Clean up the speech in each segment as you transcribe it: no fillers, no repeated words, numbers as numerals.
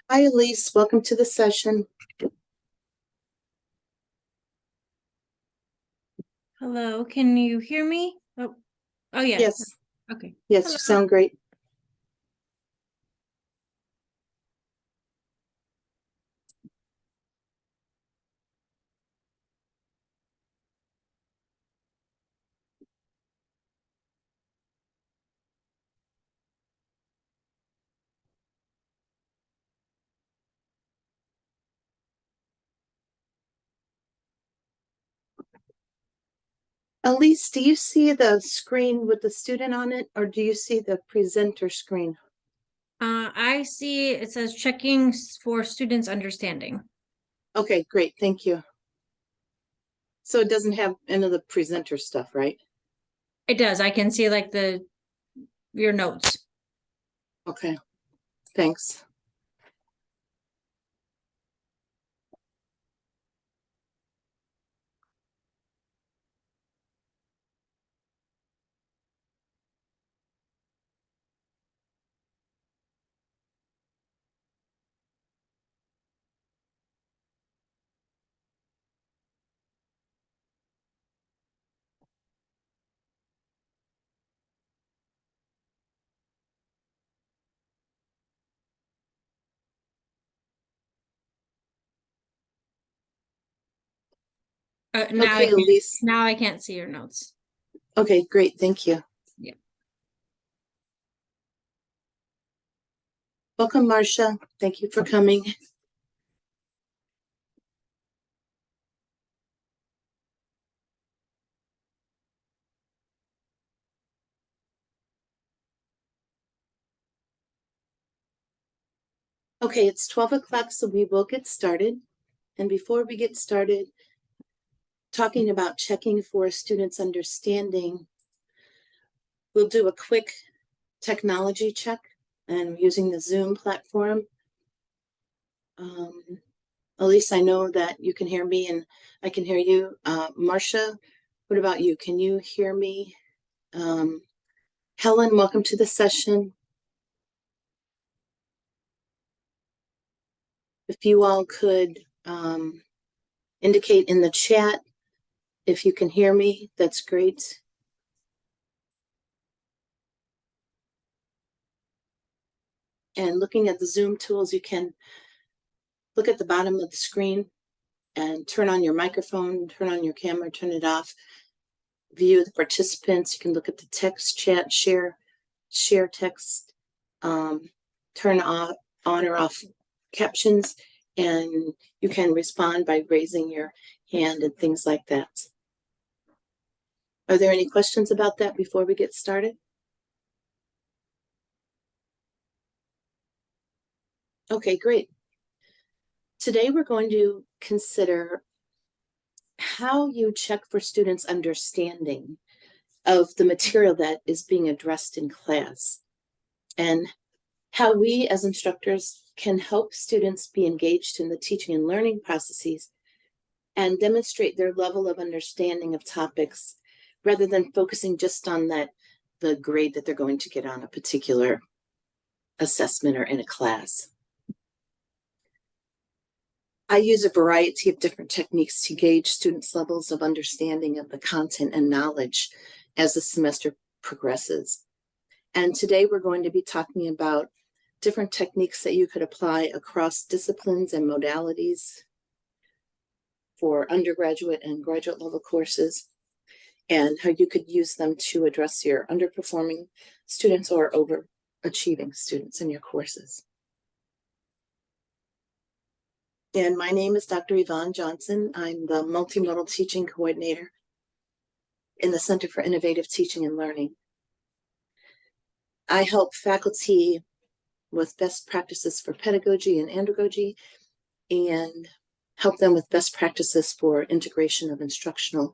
Hi, Elise. Welcome to the session. Hello, can you hear me? Oh yeah. Yes, Okay. yes, you Hello. sound great. Elise, do you see the screen with the student on it, or do you see the presenter screen? I see it says checking for students' understanding. Okay, great. Thank you. So it doesn't have any of the presenter stuff, right? It does. I can see like your notes. Okay, thanks. Now Okay, Elise. I can't see your notes. Okay, great. Thank you. Yeah. Welcome, Marcia. Thank you for coming. Okay, it's 12 o'clock, so we will get started. And before we get started, talking about checking for students' understanding, we'll do a quick technology check and using the Zoom platform. Elise, I know that you can hear me and I can hear you. Marcia, what about you? Can you hear me? Helen, welcome to the session. If you all could indicate in the chat if you can hear me, that's great. And looking at the Zoom tools, you can look at the bottom of the screen and turn on your microphone, turn on your camera, turn it off, view the participants. You can look at the text chat, share text, turn on or off captions, and you can respond by raising your hand and things like that. Are there any questions about that before we get started? Okay, great. Today we're going to consider how you check for students' understanding of the material that is being addressed in class, and how we as instructors can help students be engaged in the teaching and learning processes and demonstrate their level of understanding of topics rather than focusing just on the grade that they're going to get on a particular assessment or in a class. I use a variety of different techniques to gauge students' levels of understanding of the content and knowledge as the semester progresses. And today we're going to be talking about different techniques that you could apply across disciplines and modalities for undergraduate and graduate level courses, and how you could use them to address your underperforming students or overachieving students in your courses. And my name is Dr. Yvonne Johnson. I'm the Multimodal Teaching Coordinator in the Center for Innovative Teaching and Learning. I help faculty with best practices for pedagogy and andragogy, and help them with best practices for integration of instructional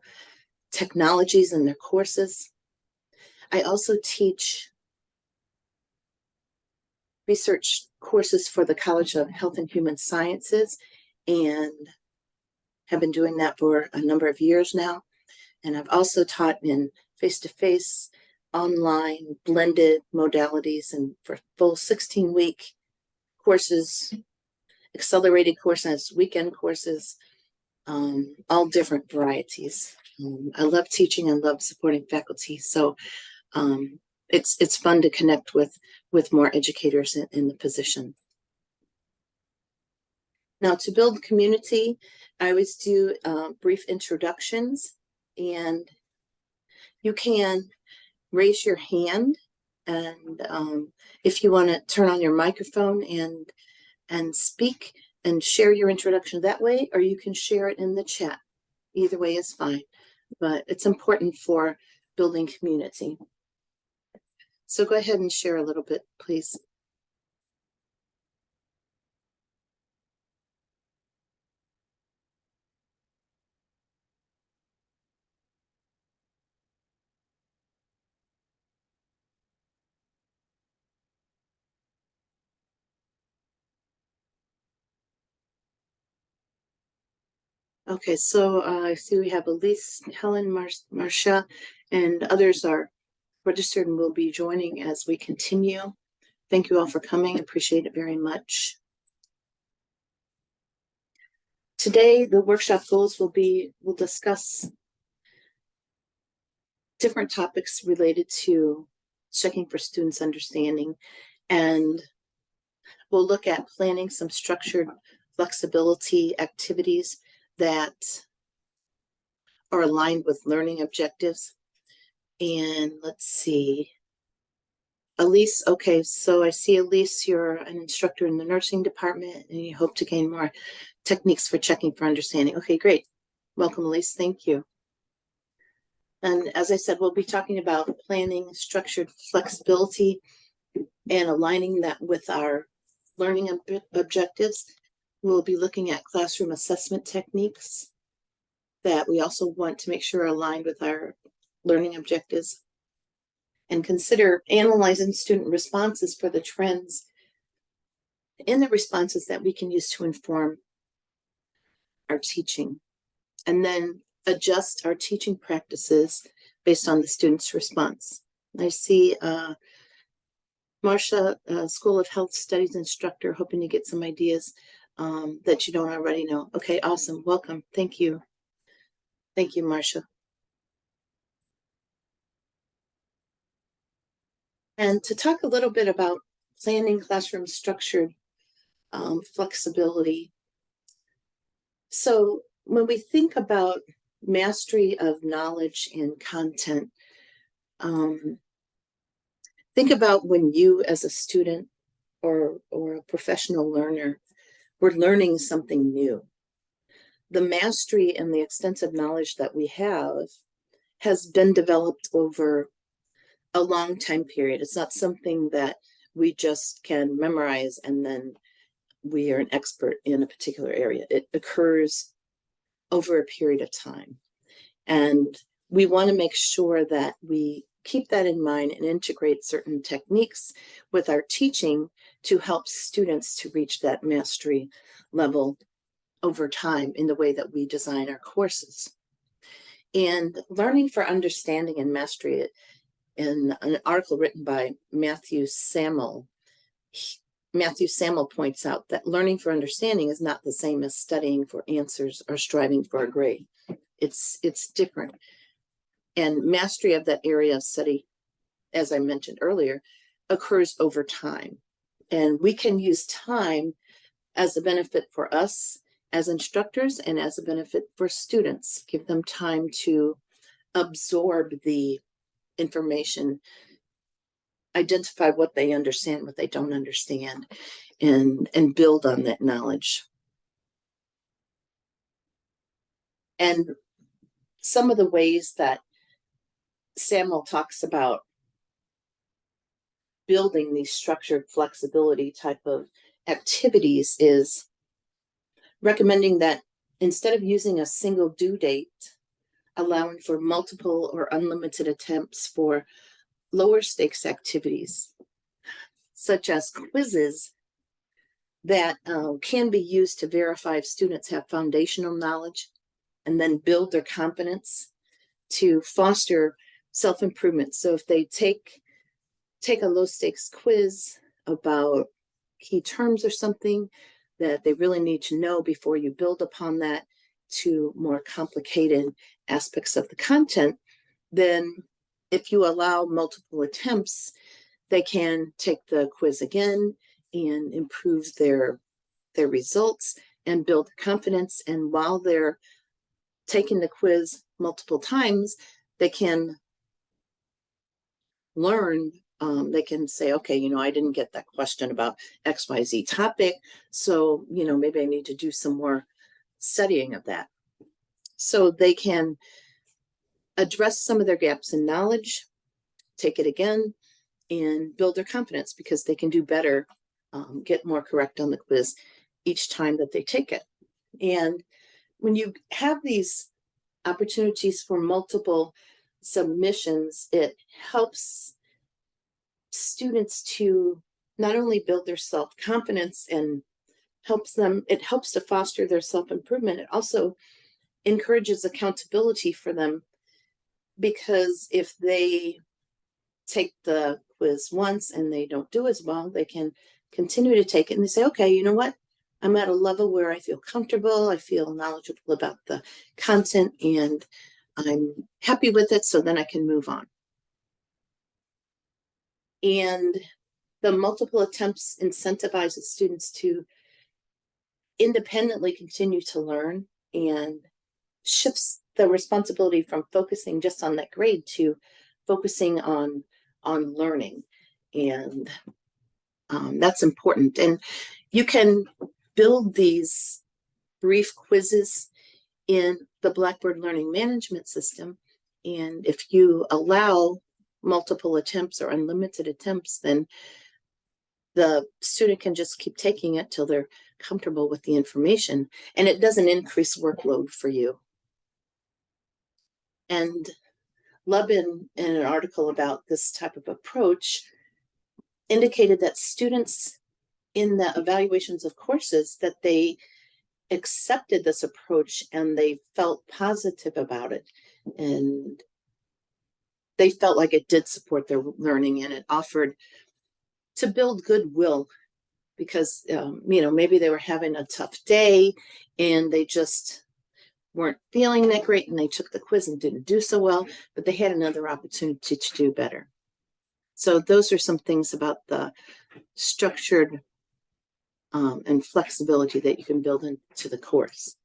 technologies in their courses. I also teach research courses for the College of Health and Human Sciences and have been doing that for a number of years now. And I've also taught in face-to-face, online, blended modalities, and for full 16-week courses accelerated courses, weekend courses, all different varieties. I love teaching and love supporting faculty. So it's fun to connect with more educators in the position. Now, to build community, I always do brief introductions, and you can raise your hand, and if you want to turn on your microphone and speak and share your introduction that way, or you can share it in the chat. Either way is fine, but it's important for building community. So go ahead and share a little bit, please. Okay, so I see we have Elise, Helen, Marcia, and others are registered and will be joining as we continue. Thank you all for coming. Appreciate it very much. Today, the workshop goals we'll discuss different topics related to checking for students' understanding, and we'll look at planning some structured flexibility activities that are aligned with learning objectives. And let's see, Elise, okay, so I see Elise, you're an instructor in the nursing department and you hope to gain more techniques for checking for understanding. Okay, great. Welcome, Elise, thank you. And as I said, we'll be talking about planning structured flexibility and aligning that with our learning objectives. We'll be looking at classroom assessment techniques that we also want to make sure are aligned with our learning objectives, and consider analyzing student responses for the trends in the responses that we can use to inform our teaching, and then adjust our teaching practices based on the student's response. I see Marcia, School of Health Studies instructor, hoping to get some ideas that you don't already know. Okay, awesome. Welcome. Thank you. Thank you, Marcia. And to talk a little bit about planning classroom structured flexibility. So when we think about mastery of knowledge and content, think about when you as a student or a professional learner were learning something new. The mastery and the extensive knowledge that we have has been developed over a long time period. It's not something that we just can memorize and then we are an expert in a particular area. It occurs over a period of time. And we want to make sure that we keep that in mind and integrate certain techniques with our teaching to help students to reach that mastery level over time in the way that we design our courses. And learning for understanding and mastery, in an article written by Matthew Samuel points out that learning for understanding is not the same as studying for answers or striving for a grade. It's different. And mastery of that area of study, as I mentioned earlier, occurs over time. And we can use time as a benefit for us as instructors and as a benefit for students. Give them time to absorb the information, identify what they understand, what they don't understand, and build on that knowledge. And some of the ways that Samuel talks about building these structured flexibility type of activities is recommending that instead of using a single due date, allowing for multiple or unlimited attempts for lower stakes activities, such as quizzes that can be used to verify if students have foundational knowledge and then build their confidence to foster self-improvement. So if they take a low stakes quiz about key terms or something, that they really need to know before you build upon that to more complicated aspects of the content, then if you allow multiple attempts, they can take the quiz again and improve their results and build confidence. And while they're taking the quiz multiple times, they can learn. They can say, okay, I didn't get that question about XYZ topic, so maybe I need to do some more studying of that. So they can address some of their gaps in knowledge, take it again, and build their confidence because they can do better, get more correct on the quiz each time that they take it. And when you have these opportunities for multiple submissions, it helps students to not only build their self-confidence and it helps to foster their self-improvement. It also encourages accountability for them, because if they take the quiz once and they don't do as well, they can continue to take it and they say, okay, you know what? I'm at a level where I feel comfortable, I feel knowledgeable about the content, and I'm happy with it, so then I can move on. And the multiple attempts incentivizes students to independently continue to learn and shifts the responsibility from focusing just on that grade to focusing on learning. And that's important. And you can build these brief quizzes in the Blackboard Learning Management System. And if you allow multiple attempts or unlimited attempts, then the student can just keep taking it till they're comfortable with the information, and it doesn't increase workload for you. And Lubin, in an article about this type of approach, indicated that students in the evaluations of courses, that they accepted this approach and they felt positive about it, and they felt like it did support their learning, and it offered to build goodwill, because maybe they were having a tough day and they just weren't feeling that great, and they took the quiz and didn't do so well, but they had another opportunity to do better. So those are some things about the structured and flexibility that you can build into the course.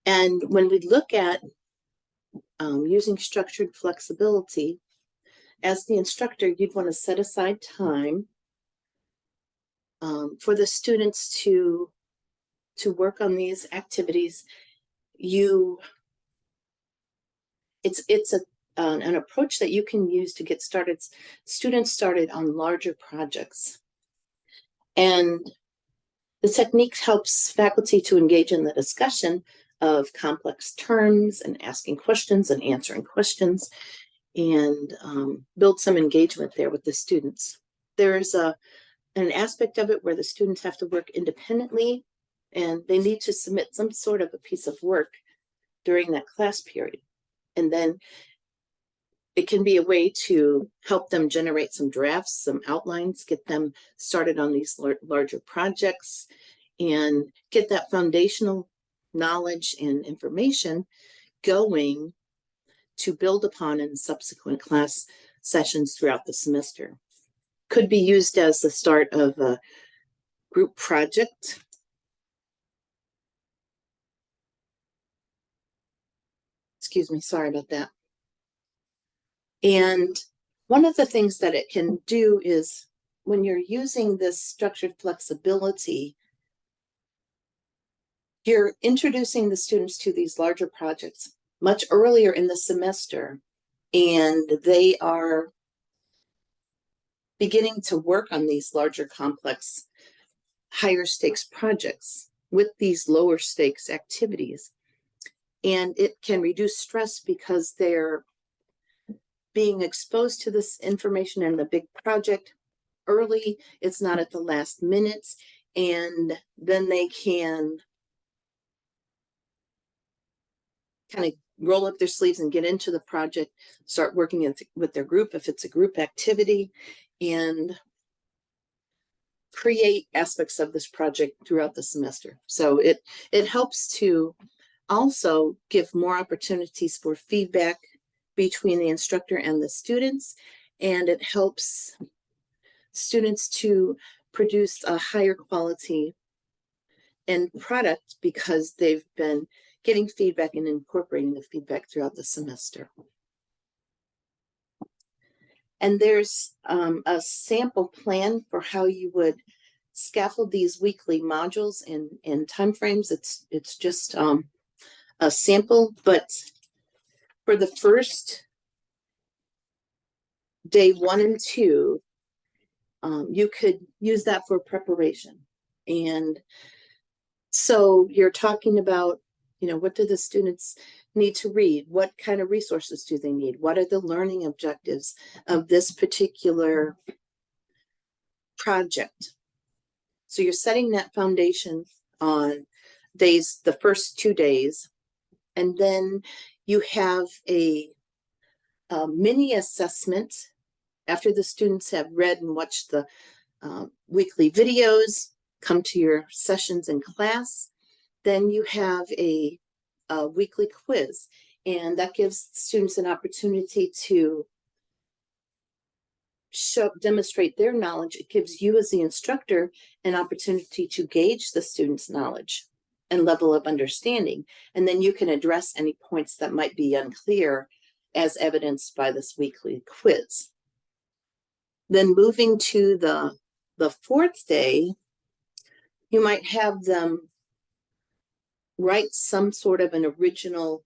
And when we look at using structured flexibility, as the instructor, you'd want to set aside time for the students to work on these activities. It's an approach that you can use to get students started on larger projects. And the technique helps faculty to engage in the discussion of complex terms and asking questions and answering questions, and build some engagement there with the students. There's an aspect of it where the students have to work independently, and they need to submit some sort of a piece of work during that class period. And then it can be a way to help them generate some drafts, some outlines, get them started on these larger projects, and get that foundational knowledge and information going to build upon in subsequent class sessions throughout the semester. Could be used as the start of a group project. Excuse me, sorry about that. And one of the things that it can do is, when you're using this structured flexibility, you're introducing the students to these larger projects much earlier in the semester, and they are beginning to work on these larger, complex, higher stakes projects with these lower stakes activities. And it can reduce stress because they're being exposed to this information in the big project early. It's not at the last minute, and then they can kind of roll up their sleeves and get into the project, start working with their group if it's a group activity, and create aspects of this project throughout the semester. So it helps to also give more opportunities for feedback between the instructor and the students, and it helps students to produce a higher quality end product because they've been getting feedback and incorporating the feedback throughout the semester. And there's a sample plan for how you would scaffold these weekly modules in timeframes. It's just a sample, but for the first day 1 and 2, you could use that for preparation. And so you're talking about, what do the students need to read? What kind of resources do they need? What are the learning objectives of this particular project? So you're setting that foundation on the first 2 days, and then you have a mini assessment after the students have read and watched the weekly videos, come to your sessions in class. Then you have a weekly quiz, and that gives students an opportunity to demonstrate their knowledge. It gives you as the instructor an opportunity to gauge the student's knowledge and level of understanding, and then you can address any points that might be unclear as evidenced by this weekly quiz. Then moving to the 4th day, you might have them write some sort of an original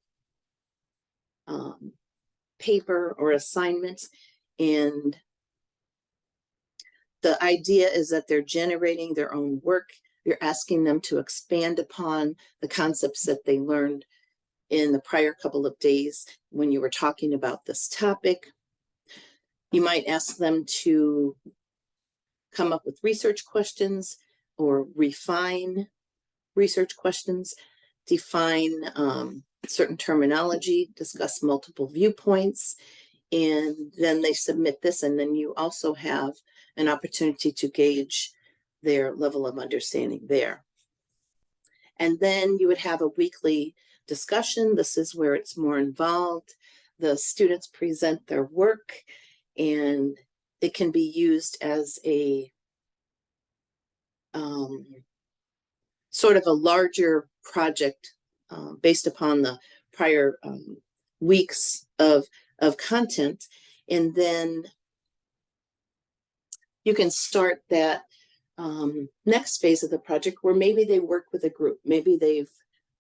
paper or assignment, and the idea is that they're generating their own work. You're asking them to expand upon the concepts that they learned in the prior couple of days when you were talking about this topic. You might ask them to come up with research questions or refine research questions, define certain terminology, discuss multiple viewpoints, and then they submit this, and then you also have an opportunity to gauge their level of understanding there. And then you would have a weekly discussion. This is where it's more involved. The students present their work, and it can be used as a sort of a larger project based upon the prior weeks of content. And then you can start that next phase of the project where maybe they work with a group. Maybe they've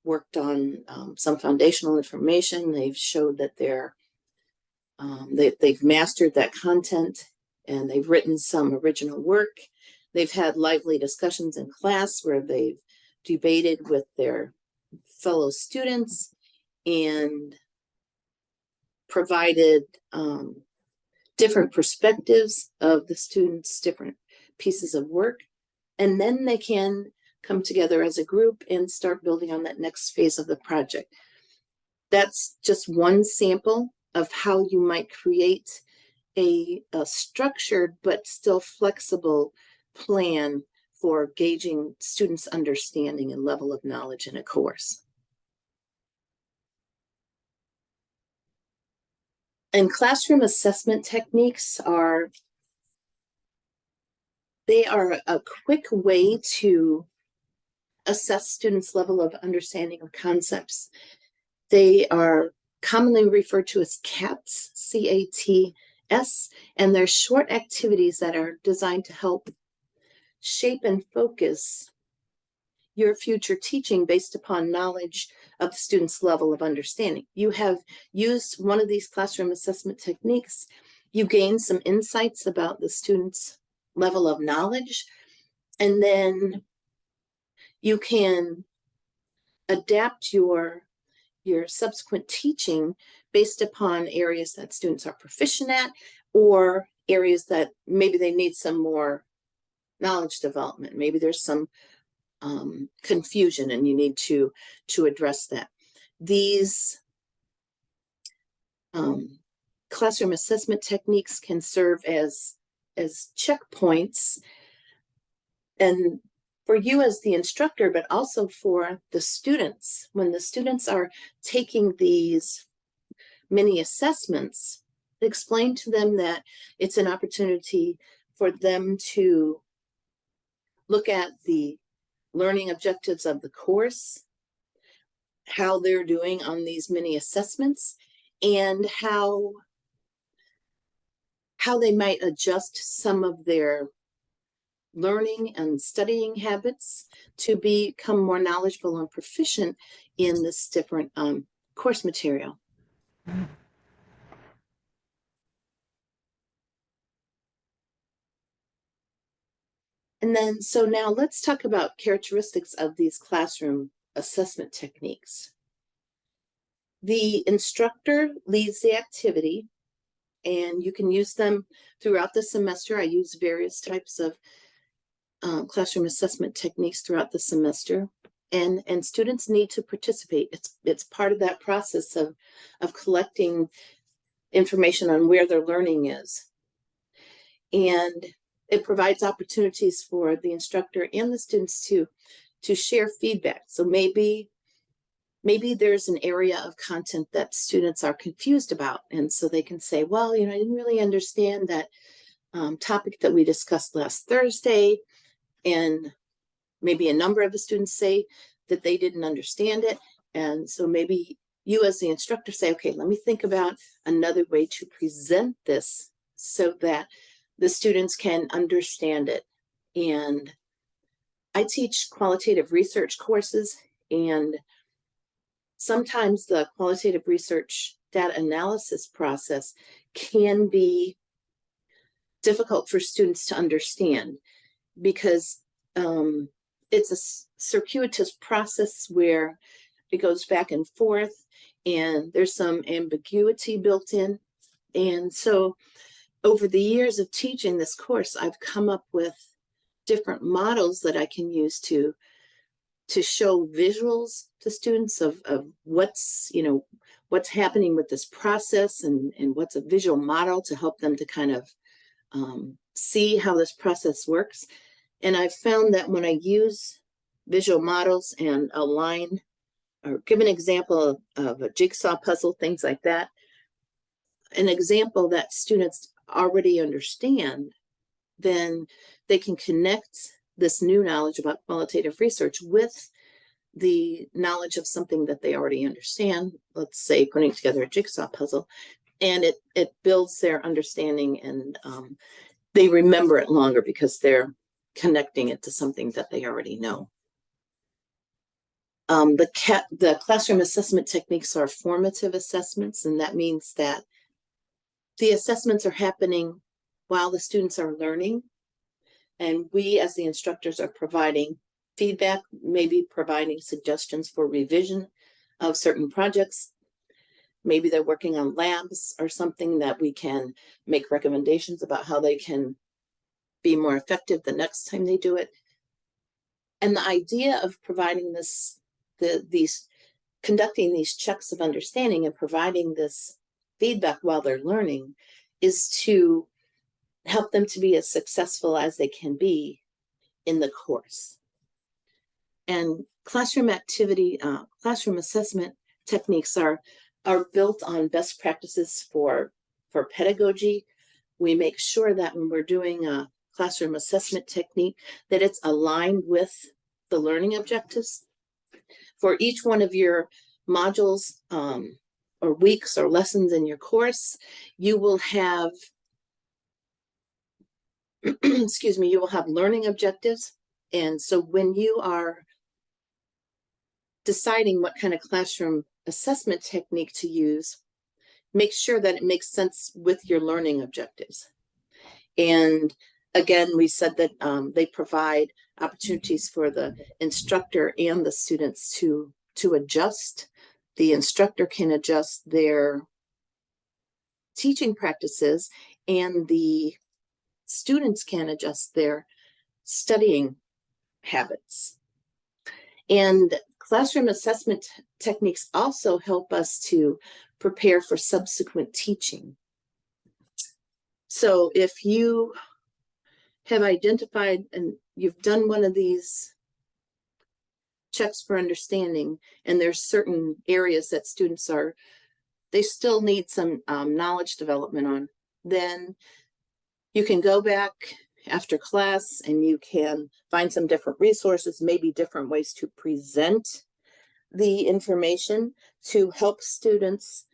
worked on some foundational information. They've showed that they've mastered that content, and they've written some original work. They've had lively discussions in class where they've debated with their fellow students and provided different perspectives of the students' different pieces of work. And then they can come together as a group and start building on that next phase of the project. That's just one sample of how you might create a structured but still flexible plan for gauging students' understanding and level of knowledge in a course. And classroom assessment techniques are a quick way to assess students' level of understanding of concepts. They are commonly referred to as CATS, C-A-T-S, and they're short activities that are designed to help shape and focus your future teaching based upon knowledge of the student's level of understanding. You have used one of these classroom assessment techniques, you gain some insights about the student's level of knowledge, and then you can adapt your subsequent teaching based upon areas that students are proficient at, or areas that maybe they need some more knowledge development. Maybe there's some confusion and you need to address that. These classroom assessment techniques can serve as checkpoints And for you as the instructor, but also for the students, when the students are taking these mini assessments, explain to them that it's an opportunity for them to look at the learning objectives of the course, how they're doing on these mini assessments, and how they might adjust some of their learning and studying habits to become more knowledgeable and proficient in this different course material. And then, so now let's talk about characteristics of these classroom assessment techniques. The instructor leads the activity, and you can use them throughout the semester. I use various types of classroom assessment techniques throughout the semester, and students need to participate. It's part of that process of collecting information on where their learning is. And it provides opportunities for the instructor and the students to share feedback. So maybe there's an area of content that students are confused about, and so they can say, well, I didn't really understand that topic that we discussed last Thursday. And maybe a number of the students say that they didn't understand it. And so maybe you as the instructor say, okay, let me think about another way to present this so that the students can understand it. And I teach qualitative research courses, and sometimes the qualitative research data analysis process can be difficult for students to understand, because it's a circuitous process where it goes back and forth, and there's some ambiguity built in. And so over the years of teaching this course, I've come up with different models that I can use to show visuals to students of what's happening with this process, and what's a visual model to help them to kind of see how this process works. And I've found that when I use visual models and align or give an example of a jigsaw puzzle, things like that, an example that students already understand, then they can connect this new knowledge about qualitative research with the knowledge of something that they already understand, let's say putting together a jigsaw puzzle, and it builds their understanding, and they remember it longer because they're connecting it to something that they already know. The classroom assessment techniques are formative assessments, and that means that the assessments are happening while the students are learning, and we as the instructors are providing feedback, maybe providing suggestions for revision of certain projects. Maybe they're working on labs or something that we can make recommendations about how they can be more effective the next time they do it. And the idea of providing conducting these checks of understanding and providing this feedback while they're learning is to help them to be as successful as they can be in the course. And classroom assessment techniques are built on best practices for pedagogy. We make sure that when we're doing a classroom assessment technique, that it's aligned with the learning objectives. For each one of your modules or weeks or lessons in your course, you will have excuse me, you will have learning objectives. And so when you are deciding what kind of classroom assessment technique to use, make sure that it makes sense with your learning objectives. And again, we said that they provide opportunities for the instructor and the students to adjust. The instructor can adjust their teaching practices, and the students can adjust their studying habits. And classroom assessment techniques also help us to prepare for subsequent teaching. So if you have identified and you've done one of these checks for understanding, and there's certain areas that students they still need some knowledge development on, then you can go back after class and you can find some different resources, maybe different ways to present the information to help students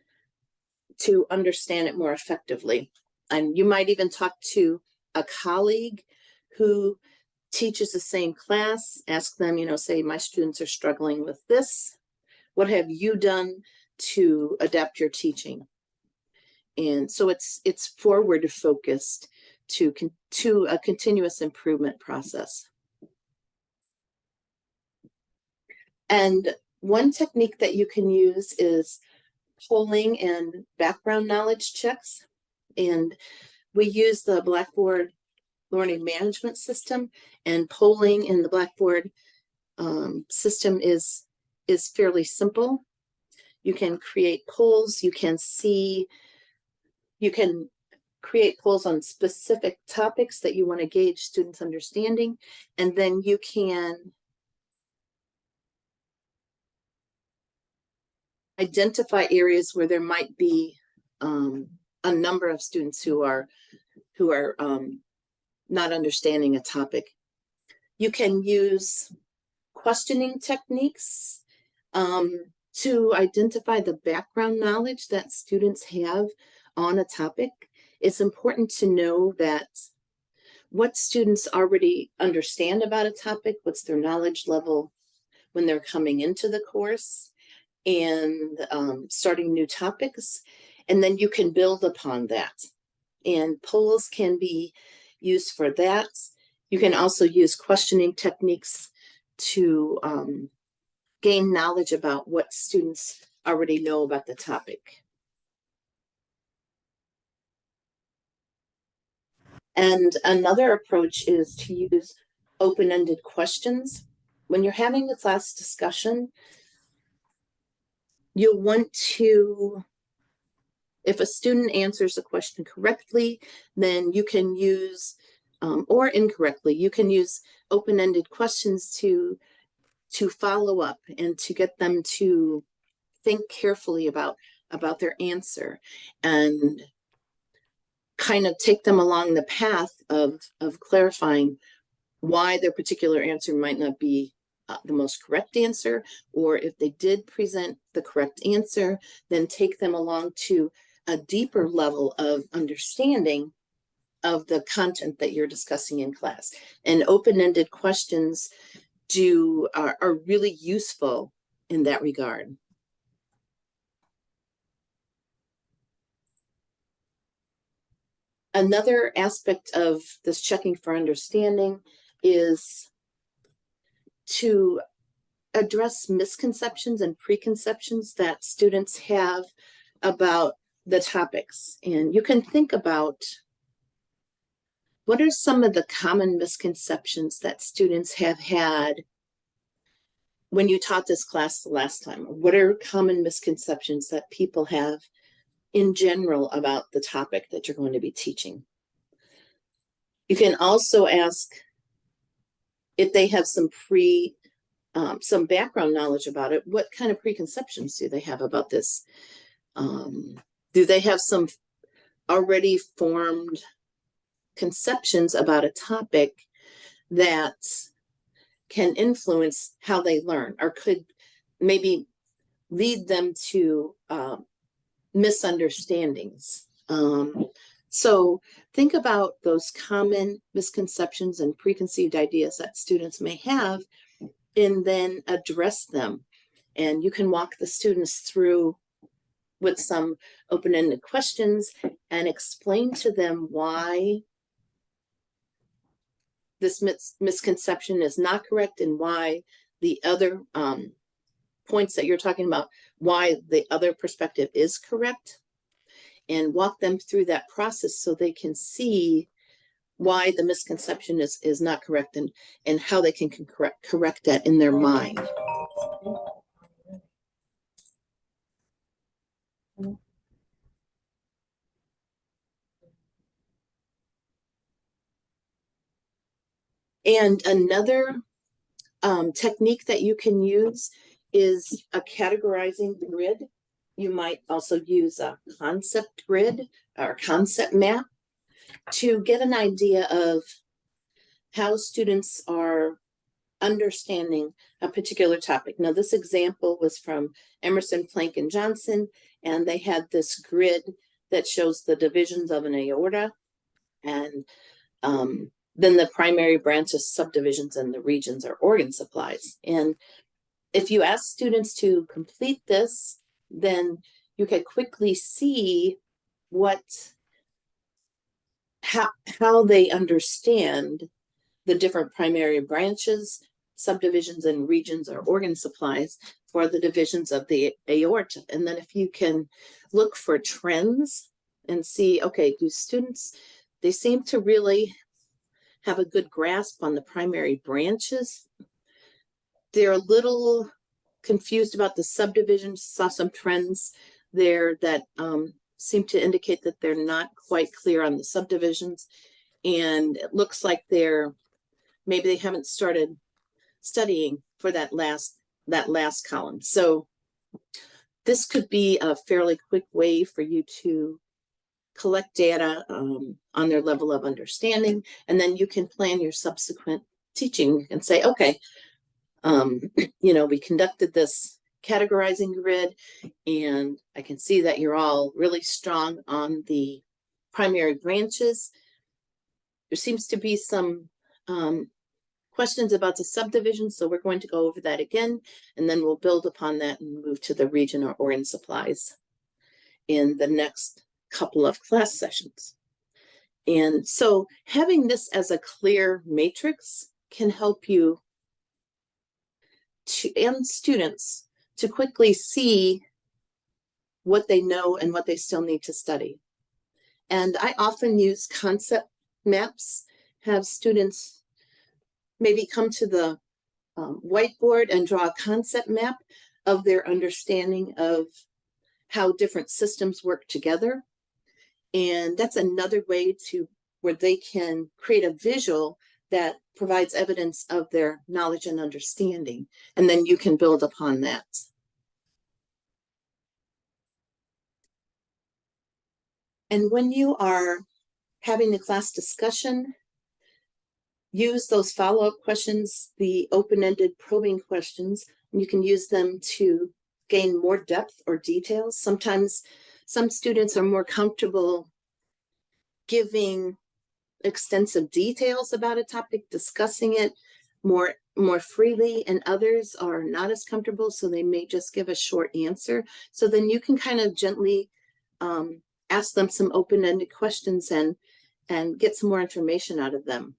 to understand it more effectively. And you might even talk to a colleague who teaches the same class, ask them, say my students are struggling with this. What have you done to adapt your teaching? And so it's forward focused to a continuous improvement process. And one technique that you can use is polling and background knowledge checks. And we use the Blackboard learning management system, and polling in the Blackboard system is fairly simple. You can create polls, you can create polls on specific topics that you want to gauge students' understanding, and then you can identify areas where there might be a number of students who are not understanding a topic. You can use questioning techniques to identify the background knowledge that students have on a topic. It's important to know that what students already understand about a topic, what's their knowledge level when they're coming into the course and starting new topics. And then you can build upon that. And polls can be used for that. You can also use questioning techniques to gain knowledge about what students already know about the topic. And another approach is to use open-ended questions. When you're having a class discussion, you'll want to, if a student answers a question correctly, then you can use, or incorrectly, you can use open-ended questions to follow up and to get them to think carefully about their answer and kind of take them along the path of clarifying why their particular answer might not be the most correct answer, or if they did present the correct answer, then take them along to a deeper level of understanding of the content that you're discussing in class. And open-ended questions are really useful in that regard. Another aspect of this checking for understanding is to address misconceptions and preconceptions that students have about the topics. And you can think about what are some of the common misconceptions that students have had when you taught this class the last time? What are common misconceptions that people have in general about the topic that you're going to be teaching? You can also ask if they have some background knowledge about it. What kind of preconceptions do they have about this? Do they have some already formed conceptions about a topic that can influence how they learn, or could maybe lead them to misunderstandings? So think about those common misconceptions and preconceived ideas that students may have, and then address them. And you can walk the students through with some open-ended questions and explain to them why this misconception is not correct, and why the other points that you're talking about, why the other perspective is correct, and walk them through that process so they can see why the misconception is not correct, and how they can correct that in their mind. And another technique that you can use is a categorizing grid. You might also use a concept grid or concept map to get an idea of how students are understanding a particular topic. Now, this example was from Emerson, Planck, and Johnson, and they had this grid that shows the divisions of an aorta, and then the primary branches, subdivisions, and the regions or organ supplies. And if you ask students to complete this, then you can quickly see how they understand the different primary branches, subdivisions, and regions or organ supplies for the divisions of the aorta. And then if you can look for trends and see, okay, do students, they seem to really have a good grasp on the primary branches. They're a little confused about the subdivisions, saw some trends there that seem to indicate that they're not quite clear on the subdivisions. And it looks like maybe they haven't started studying for that last column. So this could be a fairly quick way for you to collect data on their level of understanding, and then you can plan your subsequent teaching and say, okay, we conducted this categorizing grid, and I can see that you're all really strong on the primary branches. There seems to be some questions about the subdivision, so we're going to go over that again, and then we'll build upon that and move to the region or organ supplies in the next couple of class sessions. And so having this as a clear matrix can help you and students to quickly see what they know and what they still need to study. And I often use concept maps, have students maybe come to the whiteboard and draw a concept map of their understanding of how different systems work together. And that's another way where they can create a visual that provides evidence of their knowledge and understanding. And then you can build upon that. And when you are having the class discussion, use those follow-up questions, the open-ended probing questions, and you can use them to gain more depth or details. Sometimes some students are more comfortable giving extensive details about a topic, discussing it more freely, and others are not as comfortable, so they may just give a short answer. So then you can kind of gently ask them some open-ended questions and get some more information out of them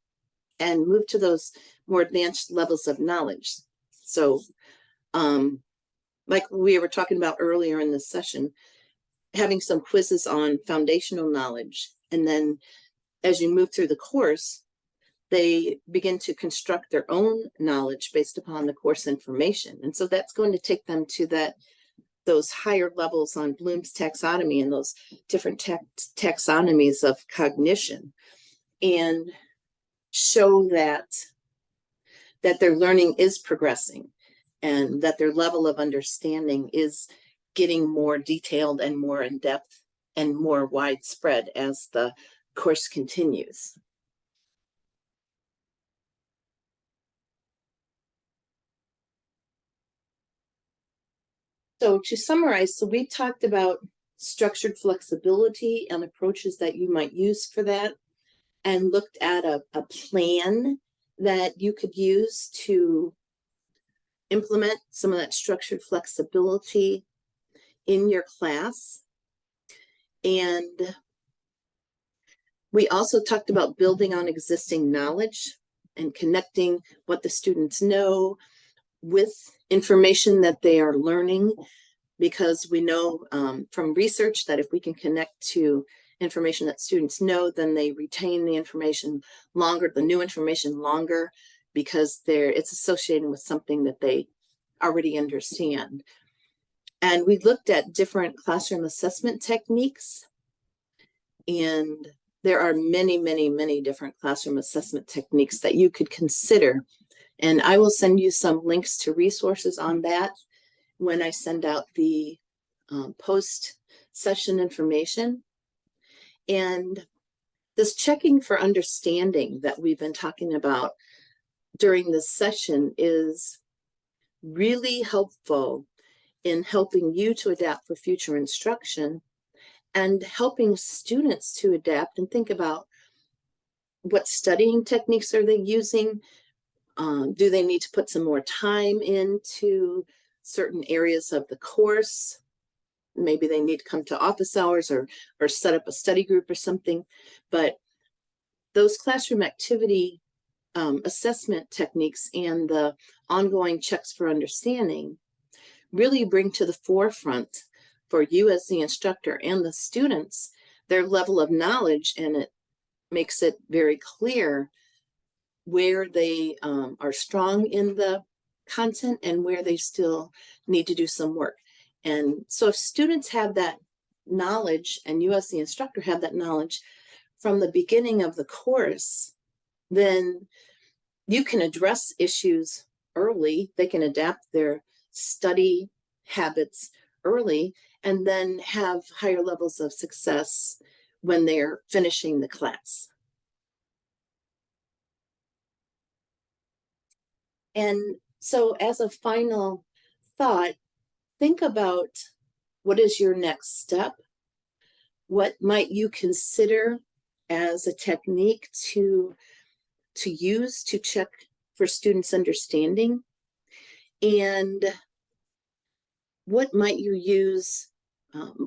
and move to those more advanced levels of knowledge. So like we were talking about earlier in this session, having some quizzes on foundational knowledge, and then as you move through the course, they begin to construct their own knowledge based upon the course information. And so that's going to take them to those higher levels on Bloom's taxonomy and those different taxonomies of cognition, and show that their learning is progressing and that their level of understanding is getting more detailed and more in depth and more widespread as the course continues. So to summarize, so we talked about structured flexibility and approaches that you might use for that, and looked at a plan that you could use to implement some of that structured flexibility in your class. And we also talked about building on existing knowledge and connecting what the students know with information that they are learning, because we know from research that if we can connect to information that students know, then they retain the information longer, the new information longer, because it's associated with something that they already understand. And we looked at different classroom assessment techniques, and there are many, many, many different classroom assessment techniques that you could consider. And I will send you some links to resources on that when I send out the post-session information. And this checking for understanding that we've been talking about during this session is really helpful in helping you to adapt for future instruction and helping students to adapt and think about what studying techniques are they using. Do they need to put some more time into certain areas of the course? Maybe they need to come to office hours or set up a study group or something. But those classroom activity assessment techniques and the ongoing checks for understanding really bring to the forefront for you as the instructor and the students their level of knowledge, and it makes it very clear where they are strong in the content and where they still need to do some work. And so if students have that knowledge and you as the instructor have that knowledge from the beginning of the course, then you can address issues early. They can adapt their study habits early and then have higher levels of success when they're finishing the class. And so as a final thought, think about what is your next step? What might you consider as a technique to use to check for students' understanding? And what might you use,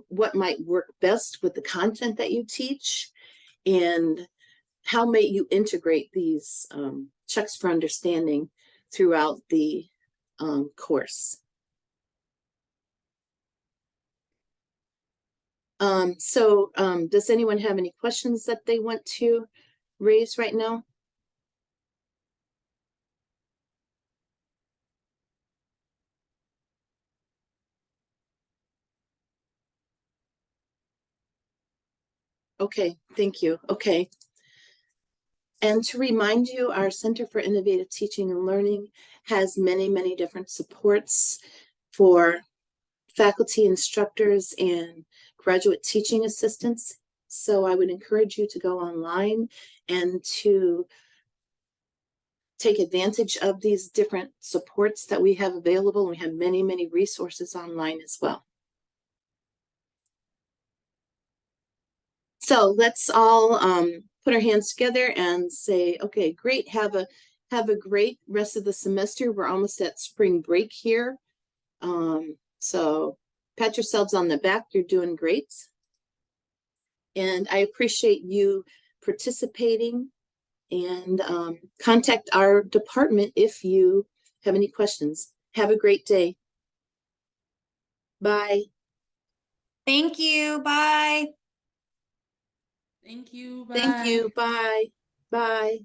what might work best with the content that you teach? And how may you integrate these checks for understanding throughout the course? Does anyone have any questions that they want to raise right now? Okay, thank you. Okay. And to remind you, our Center for Innovative Teaching and Learning has many, many different supports for faculty, instructors, and graduate teaching assistants. So I would encourage you to go online and to take advantage of these different supports that we have available. We have many, many resources online as well. So let's all put our hands together and say, okay, great. Have a great rest of the semester. We're almost at spring break here. So pat yourselves on the back. You're doing great. And I appreciate you participating, and contact our department if you have any questions. Have a great day. Bye. Thank you. Bye. Thank you. Bye. Thank you. Bye. Bye.